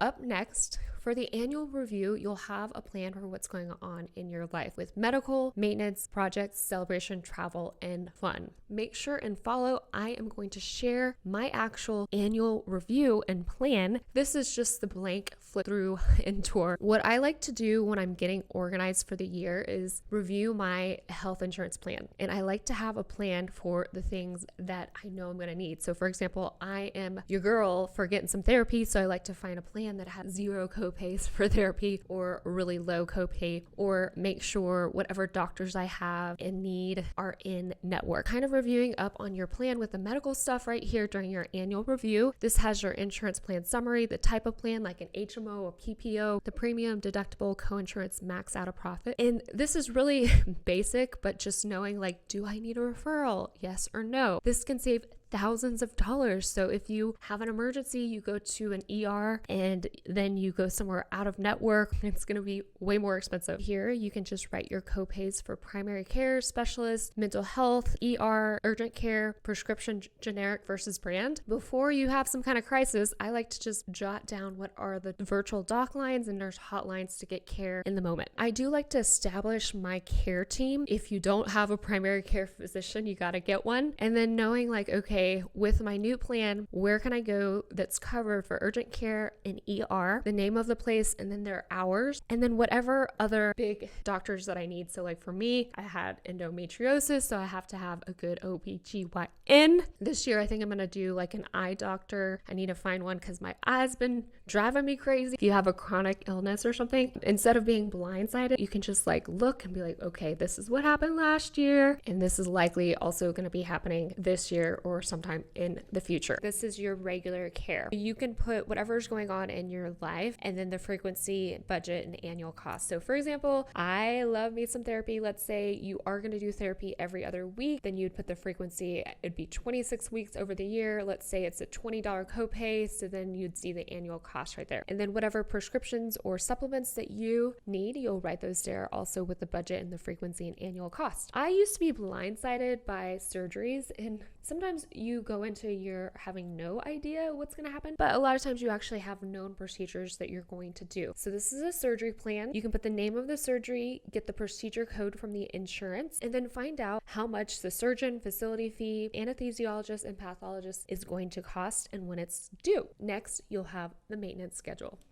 Up next, for the annual review, you'll have a plan for what's going on in your life with medical, maintenance, projects, celebration, travel, and fun. Make sure and follow. I am going to share my actual annual review and plan. This is just the blank flip through and tour. What I like to do when I'm getting organized for the year is review my health insurance plan. And I like to have a plan for the things that I know I'm going to need. So for example, I am your girl for getting some therapy. So I like to find a plan that has zero copays for therapy or really low copay, or make sure whatever doctors I have and need are in network. Kind of reviewing up on your plan with the medical stuff right here during your annual review. This has your insurance plan summary, the type of plan like an HMO or PPO, the premium, deductible, coinsurance, max out of profit. And this is really basic, but just knowing like, do I need a referral? Yes or no? This can save thousands of dollars. So if you have an emergency, you go to an ER and then you go somewhere out of network, it's going to be way more expensive. Here, you can just write your copays for primary care specialist, mental health, ER, urgent care, prescription, generic versus brand. Before you have some kind of crisis, I like to just jot down what are the virtual doc lines and nurse hotlines to get care in the moment. I do like to establish my care team. If you don't have a primary care physician, you got to get one. And then knowing like, okay, with my new plan, where can I go that's covered for urgent care and ER, the name of the place, and then their hours, and then whatever other big doctors that I need. So like for me, I had endometriosis, so I have to have a good OBGYN. This year, I think I'm going to do like an eye doctor. I need to find one because my eye's been driving me crazy. If you have a chronic illness or something, instead of being blindsided, you can just like look and be like, okay, this is what happened last year, and this is likely also going to be happening this year or sometime in the future. This is your regular care. You can put whatever's going on in your life and then the frequency, budget, and annual cost. So for example, I love me some therapy. Let's say you are going to do therapy every other week, then you'd put the frequency, it'd be 26 weeks over the year. Let's say it's a $20 copay. So then you'd see the annual cost right there. And then whatever prescriptions or supplements that you need, you'll write those there also with the budget and the frequency and annual cost. I used to be blindsided by surgeries, and sometimes you go into you're having no idea what's going to happen, but a lot of times you actually have known procedures that you're going to do. So this is a surgery plan. You can put the name of the surgery, get the procedure code from the insurance, and then find out how much the surgeon, facility fee, anesthesiologist, and pathologist is going to cost and when it's due. Next, you'll have the maintenance schedule.